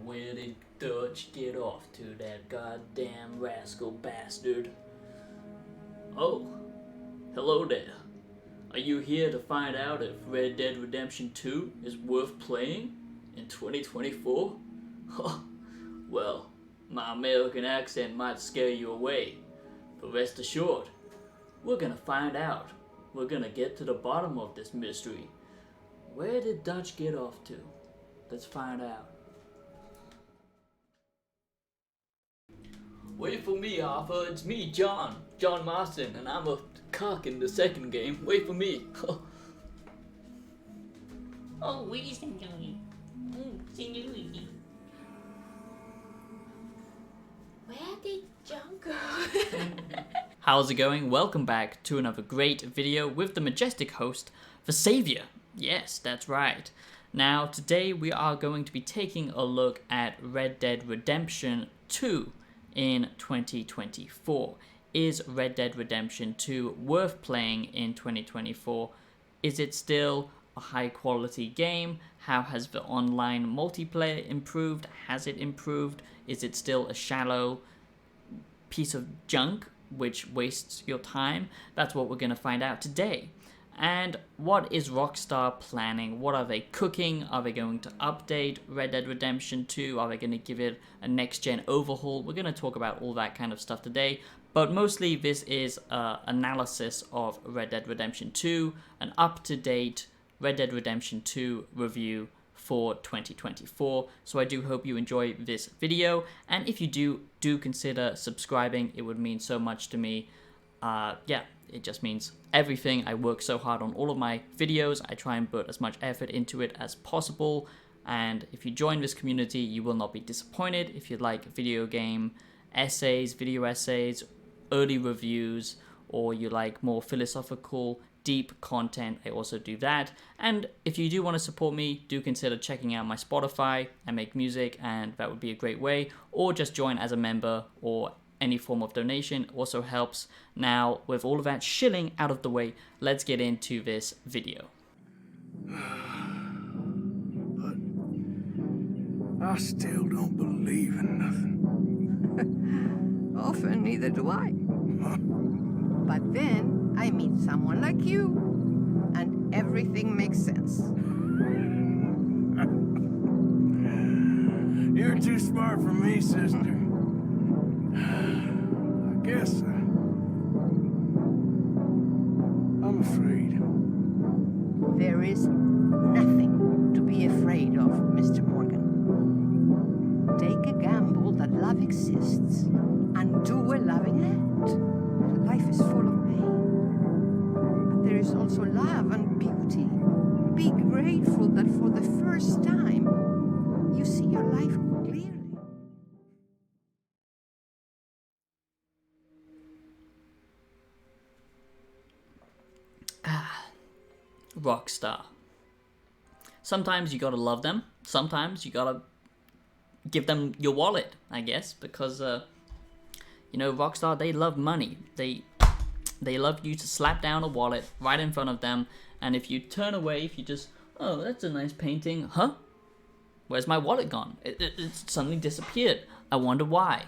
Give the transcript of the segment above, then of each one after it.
Where did Dutch get off to, that goddamn rascal bastard? Oh, hello there. Are you here to find out if Red Dead Redemption 2 is worth playing in 2024? Well, my American accent might scare you away, but rest assured, we're gonna find out. We're gonna get to the bottom of this mystery. Where did Dutch get off to? Let's find out. Wait for me, Arthur. It's me, John Marston, and I'm a cock in the second game. Wait for me. Oh, ladies and gentlemen. Senorita. Where did John go? How's it going? Welcome back to another great video with the majestic host, the Savior. Yes, that's right. Now, today we are going to be taking a look at Red Dead Redemption 2 in 2024. Is Red Dead Redemption 2 worth playing in 2024? Is it still a high quality game? How has the online multiplayer improved? Has it improved? Is it still a shallow piece of junk which wastes your time? That's what we're going to find out today. And what is Rockstar planning? What are they cooking? Are they going to update Red Dead Redemption 2? Are they going to give it a next-gen overhaul? We're going to talk about all that kind of stuff today. But mostly this is an analysis of Red Dead Redemption 2, an up-to-date Red Dead Redemption 2 review for 2024. So I do hope you enjoy this video. And if you do consider subscribing, it would mean so much to me. Yeah, it just means everything. I work so hard on all of my videos. I try and put as much effort into it as possible. And if you join this community, you will not be disappointed. If you like video game essays, video essays, early reviews, or you like more philosophical, deep content, I also do that. And if you do want to support me, do consider checking out my Spotify. I make music, and that would be a great way. Or just join as a member, or any form of donation also helps. Now, with all of that shilling out of the way, let's get into this video. But I still don't believe in nothing. Often, neither do I. But then I meet someone like you, and everything makes sense. You're too smart for me, sister. I guess I'm afraid. There is nothing to be afraid of, Mr. Morgan. Take a gamble that love exists, and do a loving act. Life is full of pain, but there is also love and beauty. Be grateful that for the first time, you see your life clearly. Rockstar. Sometimes you gotta love them. Sometimes you gotta give them your wallet, I guess, because you know, Rockstar, they love money. They love you to slap down a wallet right in front of them, and if you turn away, if you just, oh, that's a nice painting, huh? Where's my wallet gone? It suddenly disappeared. I wonder why.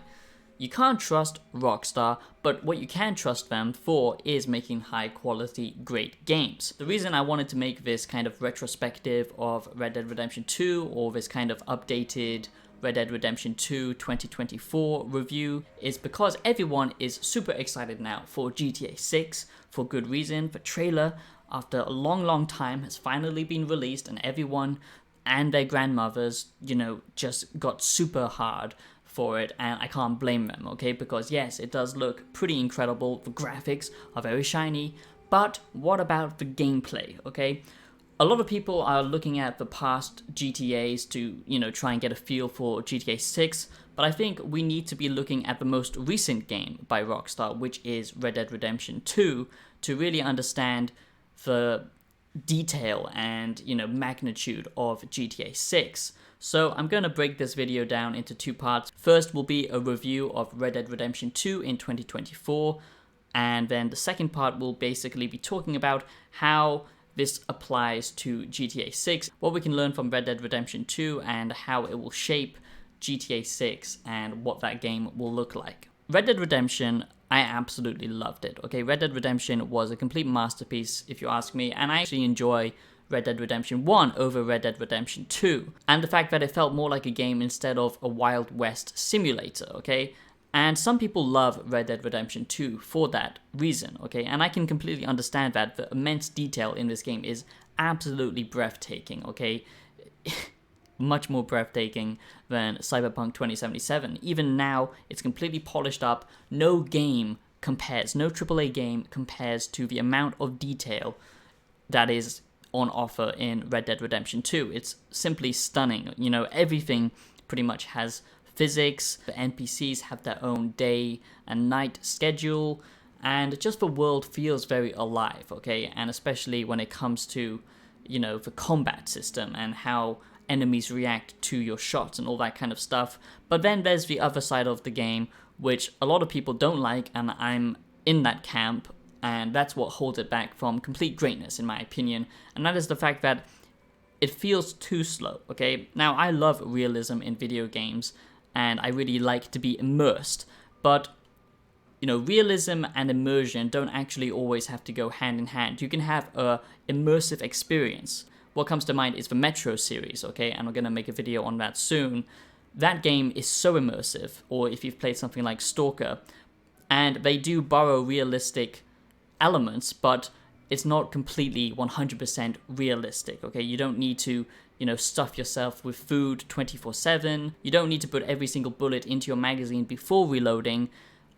You can't trust Rockstar, but what you can trust them for is making high quality, great games. The reason I wanted to make this kind of retrospective of Red Dead Redemption 2, or this kind of updated Red Dead Redemption 2 2024 review, is because everyone is super excited now for GTA 6, for good reason. The trailer, after a long time, has finally been released, and everyone and their grandmothers, you know, just got super hard for it, and I can't blame them, okay? Because yes, it does look pretty incredible. The graphics are very shiny, but what about the gameplay, okay? A lot of people are looking at the past GTAs to, you know, try and get a feel for GTA 6, but I think we need to be looking at the most recent game by Rockstar, which is Red Dead Redemption 2, to really understand the detail and, you know, magnitude of GTA 6. So I'm going to break this video down into two parts. First will be a review of Red Dead Redemption 2 in 2024, and then the second part will basically be talking about how this applies to GTA 6, what we can learn from Red Dead Redemption 2, and how it will shape GTA 6 and what that game will look like. Red Dead Redemption, I absolutely loved it. Okay, Red Dead Redemption was a complete masterpiece, if you ask me, and I actually enjoy Red Dead Redemption 1 over Red Dead Redemption 2. And the fact that it felt more like a game instead of a Wild West simulator, okay? And some people love Red Dead Redemption 2 for that reason, okay? And I can completely understand that. The immense detail in this game is absolutely breathtaking, okay? Much more breathtaking than Cyberpunk 2077. Even now, it's completely polished up. No game compares, no AAA game compares to the amount of detail that is on offer in Red Dead Redemption 2. It's simply stunning. You know, everything pretty much has physics. The NPCs have their own day and night schedule, and just the world feels very alive, okay? And especially when it comes to, you know, the combat system and how enemies react to your shots and all that kind of stuff. But then there's the other side of the game, which a lot of people don't like, and I'm in that camp, and that's what holds it back from complete greatness, in my opinion, and that is the fact that it feels too slow, okay? Now, I love realism in video games, and I really like to be immersed, but, you know, realism and immersion don't actually always have to go hand in hand. You can have a immersive experience. What comes to mind is the Metro series, okay? And I'm gonna make a video on that soon. That game is so immersive, or if you've played something like Stalker, and they do borrow realistic elements, but it's not completely 100% realistic, okay? You don't need to, you know, stuff yourself with food 24/7. You don't need to put every single bullet into your magazine before reloading.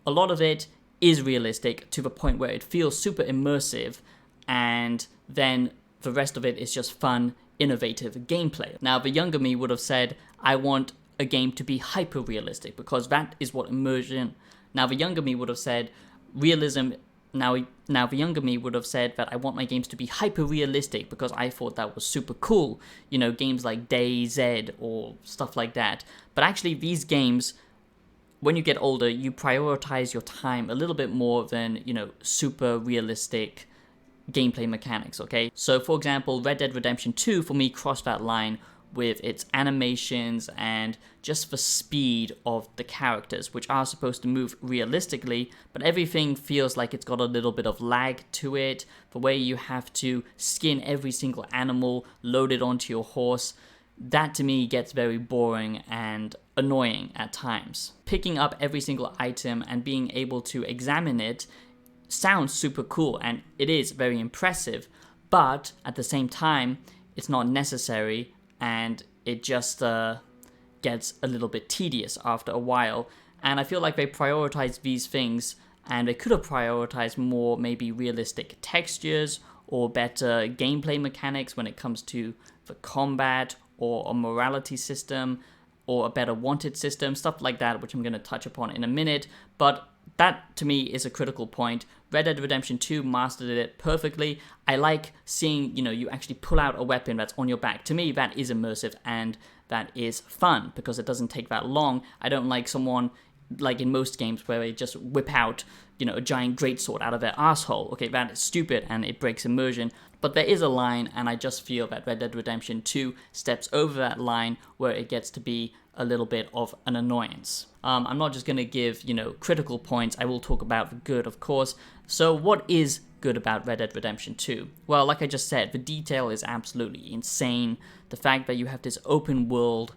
A lot of it is realistic to the point where it feels super immersive, and then the rest of it is just fun, innovative gameplay. Now, the younger me would have said, I want a game to be hyper-realistic, because that is what immersion... Now, the younger me would have said, realism... Now, the younger me would have said that I want my games to be hyper-realistic, because I thought that was super cool. You know, games like DayZ or stuff like that. But actually, these games, when you get older, you prioritize your time a little bit more than, you know, super realistic gameplay mechanics, okay? So, for example, Red Dead Redemption 2 for me crossed that line with its animations and just the speed of the characters, which are supposed to move realistically, but everything feels like it's got a little bit of lag to it. The way you have to skin every single animal, load it onto your horse, that to me gets very boring and annoying at times. Picking up every single item and being able to examine it sounds super cool, and it is very impressive, but at the same time, it's not necessary, and it just gets a little bit tedious after a while. And I feel like they prioritize these things, and they could have prioritized more maybe realistic textures or better gameplay mechanics when it comes to the combat, or a morality system, or a better wanted system, stuff like that, which I'm going to touch upon in a minute. But that, to me, is a critical point. Red Dead Redemption 2 mastered it perfectly. I like seeing, you know, you actually pull out a weapon that's on your back. To me, that is immersive, and that is fun, because it doesn't take that long. I don't like someone, like in most games, where they just whip out, you know, a giant greatsword out of their asshole. Okay, that is stupid, and it breaks immersion. But there is a line, and I just feel that Red Dead Redemption 2 steps over that line, where it gets to be a little bit of an annoyance. I'm not just going to give, you know, critical points. I will talk about the good, of course. So what is good about Red Dead Redemption 2? Well, like I just said, the detail is absolutely insane. The fact that you have this open world,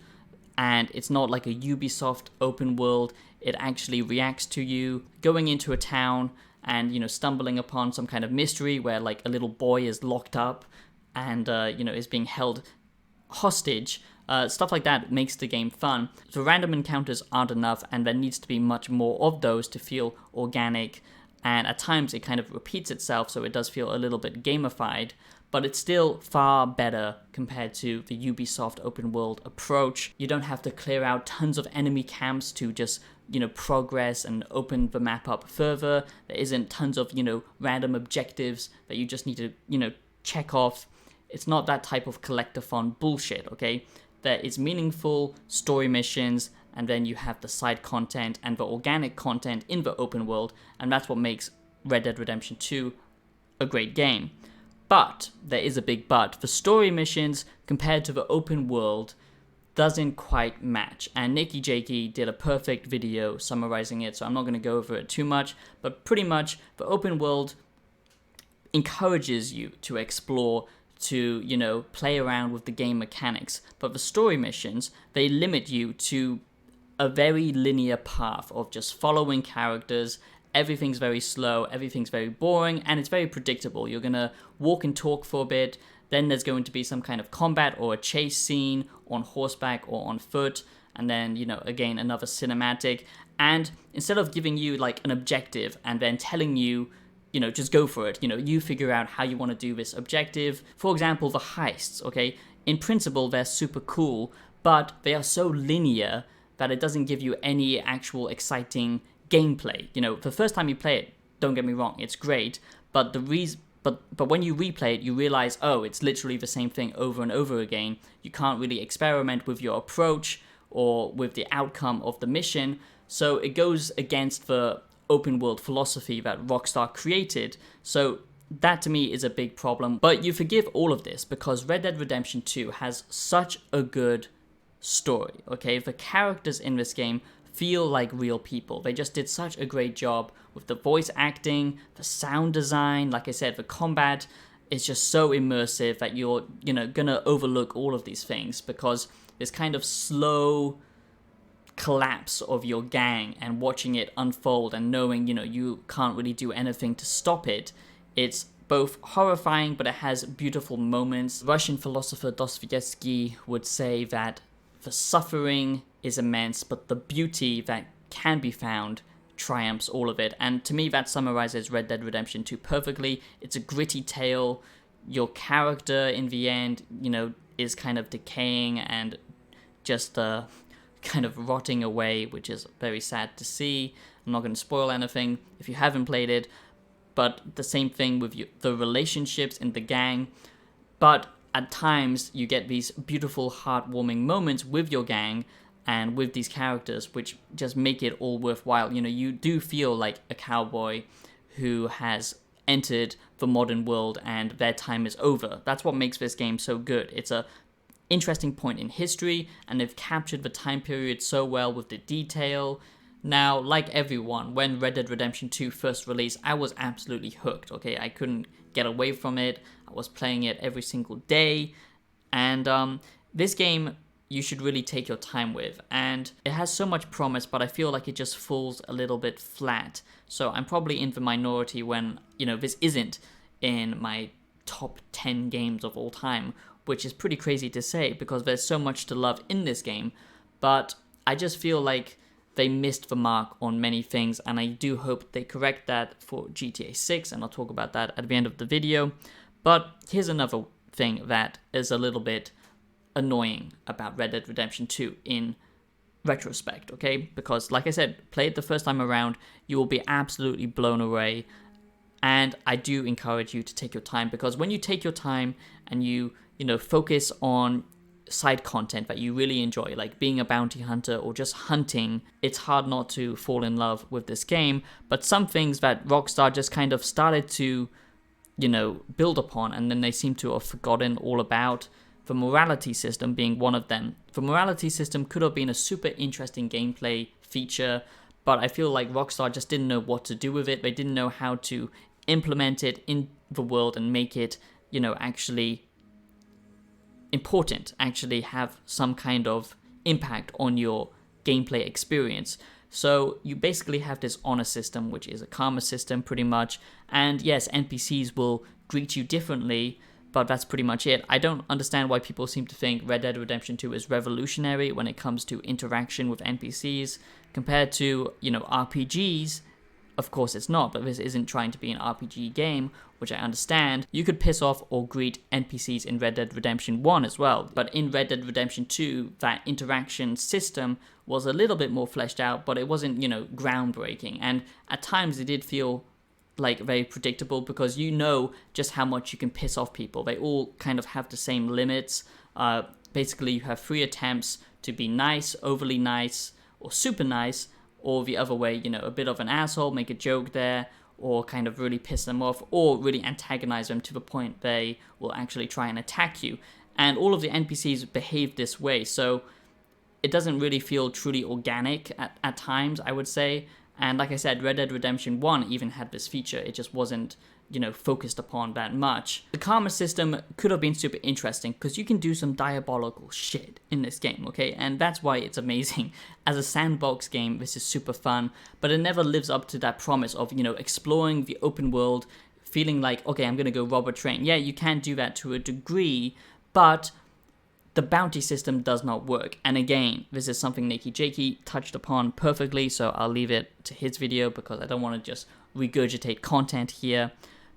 and it's not like a Ubisoft open world. It actually reacts to you going into a town and, you know, stumbling upon some kind of mystery where, like, a little boy is locked up and, you know, is being held hostage. Stuff like that makes the game fun. The random encounters aren't enough, and there needs to be much more of those to feel organic, and at times it kind of repeats itself, so it does feel a little bit gamified, but it's still far better compared to the Ubisoft open world approach. You don't have to clear out tons of enemy camps to just, you know, progress and open the map up further. There isn't tons of, you know, random objectives that you just need to, you know, check off. It's not that type of collectathon bullshit, okay? There is meaningful story missions, and then you have the side content and the organic content in the open world, and that's what makes Red Dead Redemption 2 a great game. But, there is a big but, the story missions compared to the open world, doesn't quite match. And Nikki Jakey did a perfect video summarizing it, so I'm not going to go over it too much, but pretty much the open world encourages you to explore, to, you know, play around with the game mechanics, but the story missions, they limit you to a very linear path of just following characters. Everything's very slow, everything's very boring, and it's very predictable. You're gonna walk and talk for a bit, then there's going to be some kind of combat or a chase scene on horseback or on foot, and then, you know, again, another cinematic. And instead of giving you like an objective and then telling you, you know, just go for it, you know, you figure out how you want to do this objective. For example, the heists, okay? In principle, they're super cool, but they are so linear that it doesn't give you any actual exciting gameplay. You know, the first time you play it, don't get me wrong, it's great, but but when you replay it, you realize, oh, it's literally the same thing over and over again. You can't really experiment with your approach or with the outcome of the mission, so it goes against the open world philosophy that Rockstar created. So that to me is a big problem. But you forgive all of this because Red Dead Redemption 2 has such a good story, okay? The characters in this game feel like real people. They just did such a great job with the voice acting, the sound design. Like I said, the combat is just so immersive that you're, you know, gonna overlook all of these things because this kind of slow collapse of your gang and watching it unfold and knowing, you know, you can't really do anything to stop it. It's both horrifying, but it has beautiful moments. Russian philosopher Dostoevsky would say that the suffering is immense, but the beauty that can be found triumphs all of it. And to me, that summarizes Red Dead Redemption 2 perfectly. It's a gritty tale. Your character in the end, you know, is kind of decaying and just kind of rotting away, which is very sad to see. I'm not going to spoil anything if you haven't played it, but the same thing with the relationships in the gang. But at times, you get these beautiful, heartwarming moments with your gang and with these characters, which just make it all worthwhile. You know, you do feel like a cowboy who has entered the modern world and their time is over. That's what makes this game so good. It's a interesting point in history, and they've captured the time period so well with the detail. Now, like everyone, when Red Dead Redemption 2 first released, I was absolutely hooked, okay? I couldn't get away from it. I was playing it every single day, and this game you should really take your time with, and it has so much promise, but I feel like it just falls a little bit flat. So I'm probably in the minority when, you know, this isn't in my top 10 games of all time, which is pretty crazy to say because there's so much to love in this game, but I just feel like they missed the mark on many things, and I do hope they correct that for GTA 6, and I'll talk about that at the end of the video. But here's another thing that is a little bit annoying about Red Dead Redemption 2 in retrospect, okay? Because like I said, play it the first time around, you will be absolutely blown away, and I do encourage you to take your time, because when you take your time and you know, focus on side content that you really enjoy, like being a bounty hunter or just hunting, it's hard not to fall in love with this game. But some things that Rockstar just kind of started to, you know, build upon, and then they seem to have forgotten all about, the morality system being one of them. The morality system could have been a super interesting gameplay feature, but I feel like Rockstar just didn't know what to do with it. They didn't know how to implement it in the world and make it, you know, actually important, actually have some kind of impact on your gameplay experience. So you basically have this honor system, which is a karma system pretty much, and yes, NPCs will greet you differently, but that's pretty much it. I don't understand why people seem to think Red Dead Redemption 2 is revolutionary when it comes to interaction with NPCs compared to, you know, RPGs. Of course it's not, but this isn't trying to be an RPG game, which I understand. You could piss off or greet NPCs in Red Dead Redemption 1 as well, but in Red Dead Redemption 2, that interaction system was a little bit more fleshed out, but it wasn't, you know, groundbreaking, and at times it did feel like very predictable because you know just how much you can piss off people. They all kind of have the same limits. Basically, you have 3 attempts to be nice, overly nice, or super nice, or the other way, you know, a bit of an asshole, make a joke there, or kind of really piss them off, or really antagonize them to the point they will actually try and attack you. And all of the NPCs behave this way, so it doesn't really feel truly organic at times, I would say. And like I said, Red Dead Redemption 1 even had this feature. It just wasn't, focused upon that much. The karma system could have been super interesting because you can do some diabolical shit in this game, okay? And that's why it's amazing. As a sandbox game, this is super fun, but it never lives up to that promise of, exploring the open world, feeling like, okay, I'm gonna go rob a train. Yeah, you can do that to a degree, but the bounty system does not work. And again, this is something Nakey Jakey touched upon perfectly, so I'll leave it to his video because I don't want to just regurgitate content here.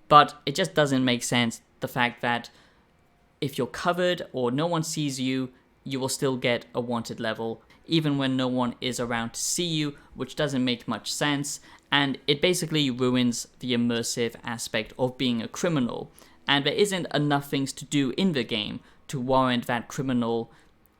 But it just doesn't make sense, the fact that if you're covered or no one sees you, you will still get a wanted level, even when no one is around to see you, which doesn't make much sense. And it basically ruins the immersive aspect of being a criminal. And there isn't enough things to do in the game to warrant that criminal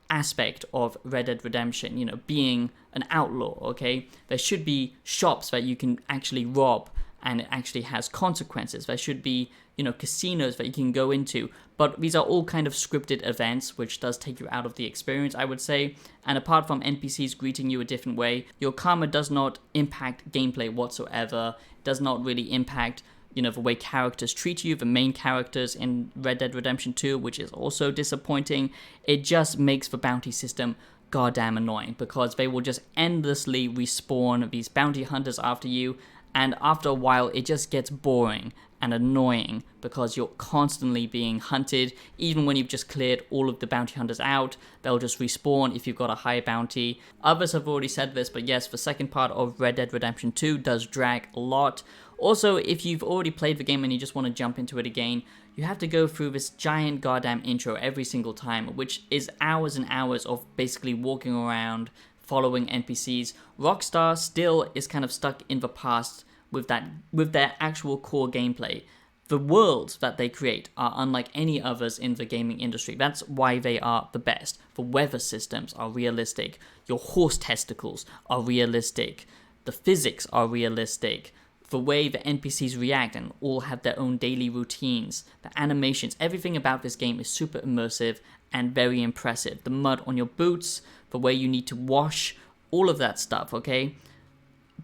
aspect of Red Dead Redemption, being an outlaw, okay? There should be shops that you can actually rob and it actually has consequences. There should be, casinos that you can go into, but these are all kind of scripted events, which does take you out of the experience, I would say. And apart from NPCs greeting you a different way, your karma does not impact gameplay whatsoever. It does not really impact the way characters treat you, the main characters in Red Dead Redemption 2, which is also disappointing. It just makes the bounty system goddamn annoying because they will just endlessly respawn these bounty hunters after you, and after a while it just gets boring and annoying because you're constantly being hunted. Even when you've just cleared all of the bounty hunters out, they'll just respawn if you've got a high bounty. Others have already said this, but yes, the second part of Red Dead Redemption 2 does drag a lot. Also, if you've already played the game and you just want to jump into it again, you have to go through this giant goddamn intro every single time, which is hours and hours of basically walking around, following NPCs. Rockstar still is kind of stuck in the past with their actual core gameplay. The worlds that they create are unlike any others in the gaming industry. That's why they are the best. The weather systems are realistic. Your horse testicles are realistic. The physics are realistic. The way the NPCs react and all have their own daily routines, the animations, everything about this game is super immersive and very impressive. The mud on your boots, the way you need to wash, all of that stuff, okay?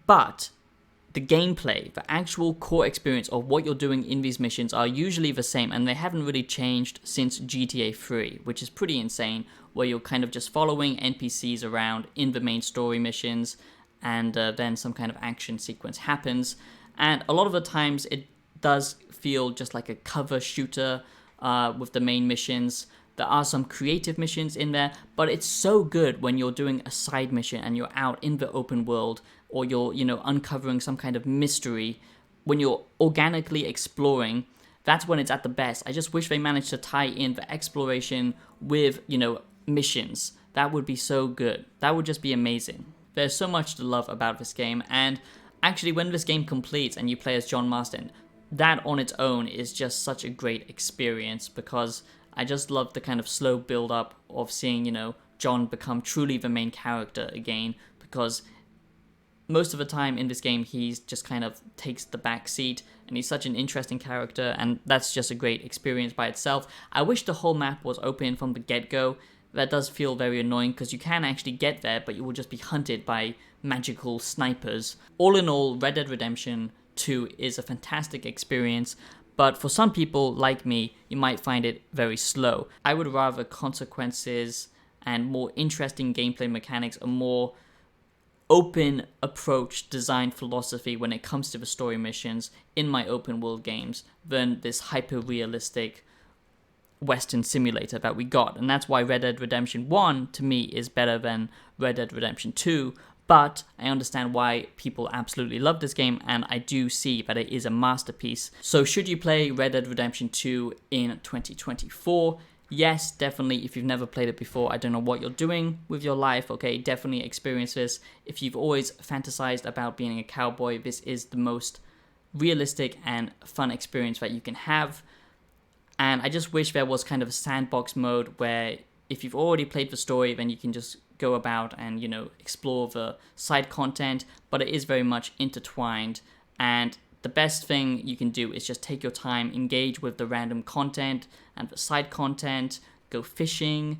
But the gameplay, the actual core experience of what you're doing in these missions are usually the same, and they haven't really changed since GTA 3, which is pretty insane, where you're kind of just following NPCs around in the main story missions, and then some kind of action sequence happens. And a lot of the times it does feel just like a cover shooter with the main missions. There are some creative missions in there, but it's so good when you're doing a side mission and you're out in the open world, or you're, uncovering some kind of mystery. When you're organically exploring, that's when it's at the best. I just wish they managed to tie in the exploration with, missions. That would be so good. That would just be amazing. There's so much to love about this game, and actually when this game completes and you play as John Marston, that on its own is just such a great experience, because I just love the kind of slow build up of seeing, John become truly the main character again, because most of the time in this game he's just kind of takes the back seat, and he's such an interesting character, and that's just a great experience by itself. I wish the whole map was open from the get-go. That does feel very annoying because you can actually get there, but you will just be hunted by magical snipers. All in all, Red Dead Redemption 2 is a fantastic experience, but for some people like me, you might find it very slow. I would rather consequences and more interesting gameplay mechanics, a more open approach design philosophy when it comes to the story missions in my open world games than this hyper-realistic Western simulator that we got. And that's why Red Dead Redemption 1 to me is better than Red Dead Redemption 2, but I understand why people absolutely love this game, and I do see that it is a masterpiece. So should you play Red Dead Redemption 2 in 2024? Yes, definitely. If you've never played it before, I don't know what you're doing with your life, okay? Definitely experience this. If you've always fantasized about being a cowboy, this is the most realistic and fun experience that you can have. And I just wish there was kind of a sandbox mode where if you've already played the story, then you can just go about and, explore the side content, but it is very much intertwined. And the best thing you can do is just take your time, engage with the random content and the side content, go fishing,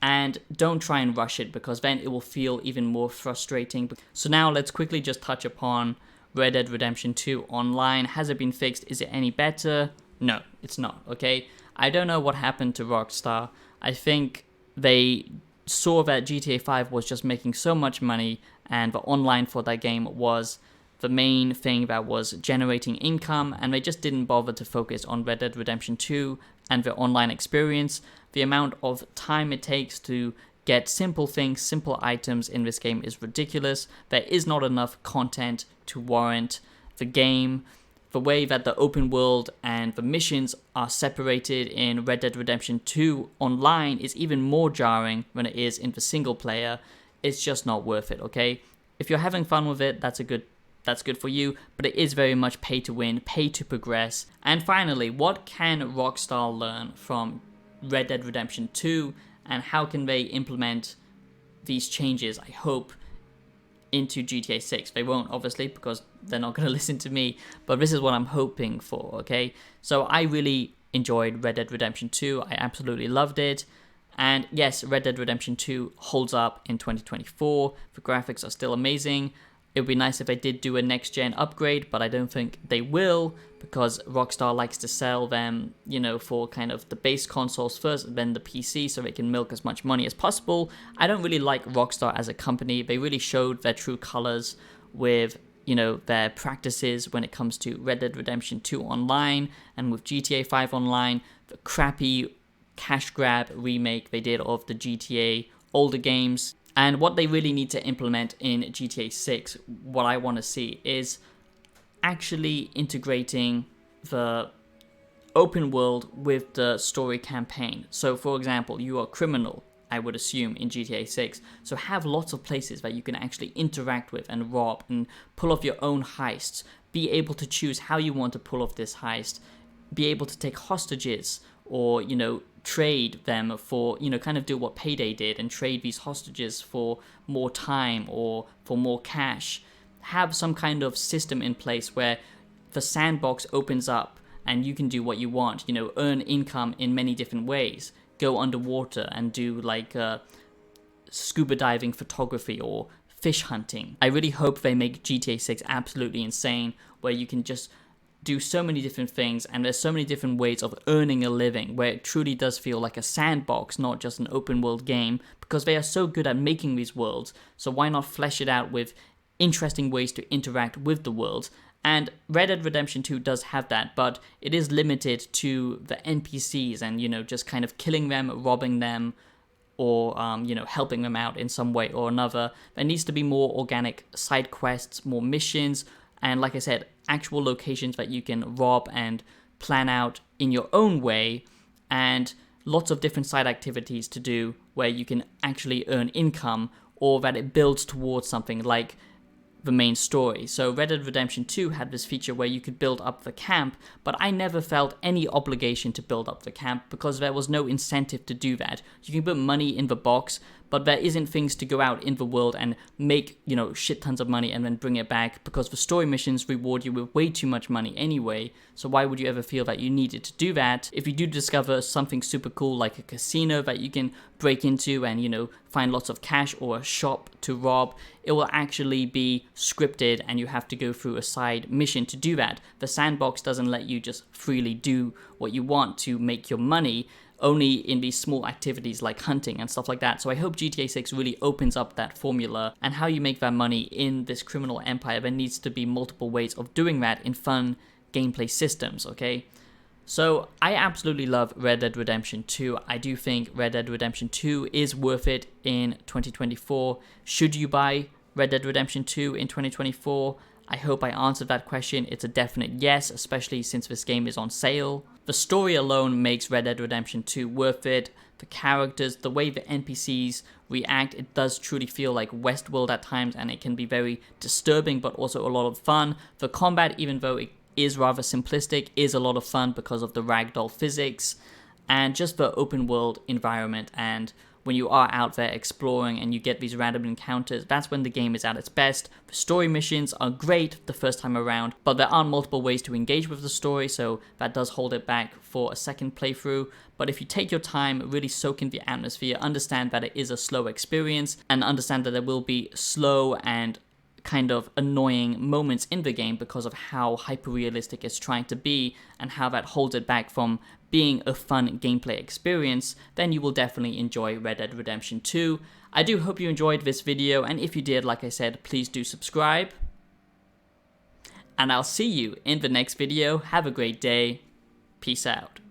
and don't try and rush it, because then it will feel even more frustrating. So now let's quickly just touch upon Red Dead Redemption 2 Online. Has it been fixed? Is it any better? No, it's not, okay? I don't know what happened to Rockstar. I think they saw that GTA 5 was just making so much money, and the online for that game was the main thing that was generating income, and they just didn't bother to focus on Red Dead Redemption 2 and the online experience. The amount of time it takes to get simple things, simple items in this game is ridiculous. There is not enough content to warrant the game. The way that the open world and the missions are separated in Red Dead Redemption 2 Online is even more jarring than it is in the single player. It's just not worth it, okay? If you're having fun with it, that's good for you, but it is very much pay to win, pay to progress. And finally, what can Rockstar learn from Red Dead Redemption 2, and how can they implement these changes, I hope, into GTA 6? They won't, obviously, because they're not going to listen to me, but this is what I'm hoping for, okay? So I really enjoyed Red Dead Redemption 2. I absolutely loved it. And yes, Red Dead Redemption 2 holds up in 2024. The graphics are still amazing. It would be nice if they did do a next-gen upgrade, but I don't think they will, because Rockstar likes to sell them, you know, for kind of the base consoles first, then the PC, so they can milk as much money as possible. I don't really like Rockstar as a company. They really showed their true colors with, you know, their practices when it comes to Red Dead Redemption 2 Online, and with GTA 5 Online, the crappy cash grab remake they did of the GTA older games. And what they really need to implement in GTA 6, what I want to see, is actually integrating the open world with the story campaign. So for example, you are a criminal, I would assume, in GTA 6. So have lots of places that you can actually interact with and rob and pull off your own heists. Be able to choose how you want to pull off this heist. Be able to take hostages, or, you know, trade them for, you know, kind of do what Payday did and trade these hostages for more time or for more cash. Have some kind of system in place where the sandbox opens up and you can do what you want, you know, earn income in many different ways. Go underwater and do like scuba diving photography or fish hunting. I really hope they make GTA 6 absolutely insane, where you can just do so many different things, and there's so many different ways of earning a living, where it truly does feel like a sandbox, not just an open world game, because they are so good at making these worlds. So why not flesh it out with interesting ways to interact with the world? And Red Dead Redemption 2 does have that, but it is limited to the NPCs and, you know, just kind of killing them, robbing them, or, you know, helping them out in some way or another. There needs to be more organic side quests, more missions, and like I said, actual locations that you can rob and plan out in your own way, and lots of different side activities to do where you can actually earn income, or that it builds towards something like the main story. So Red Dead Redemption 2 had this feature where you could build up the camp, but I never felt any obligation to build up the camp because there was no incentive to do that. You can put money in the box, but there isn't things to go out in the world and make, you know, shit tons of money and then bring it back, because the story missions reward you with way too much money anyway. So why would you ever feel that you needed to do that? If you do discover something super cool like a casino that you can break into and, you know, find lots of cash, or a shop to rob, it will actually be scripted and you have to go through a side mission to do that. The sandbox doesn't let you just freely do what you want to make your money, only in these small activities like hunting and stuff like that. So I hope GTA 6 really opens up that formula, and how you make that money in this criminal empire. There needs to be multiple ways of doing that in fun gameplay systems, okay? So I absolutely love Red Dead Redemption 2. I do think Red Dead Redemption 2 is worth it in 2024. Should you buy Red Dead Redemption 2 in 2024? I hope I answered that question. It's a definite yes, especially since this game is on sale. The story alone makes Red Dead Redemption 2 worth it. The characters, the way the NPCs react, it does truly feel like Westworld at times, and it can be very disturbing but also a lot of fun. The combat, even though it is rather simplistic, is a lot of fun because of the ragdoll physics. and just the open world environment. And when you are out there exploring and you get these random encounters, that's when the game is at its best. The story missions are great the first time around, but there are multiple ways to engage with the story, so that does hold it back for a second playthrough. But if you take your time, really soak in the atmosphere, understand that it is a slow experience, and understand that there will be slow and kind of annoying moments in the game because of how hyper-realistic it's trying to be and how that holds it back from being a fun gameplay experience, then you will definitely enjoy Red Dead Redemption 2. I do hope you enjoyed this video, and if you did, like I said, please do subscribe. And I'll see you in the next video. Have a great day. Peace out.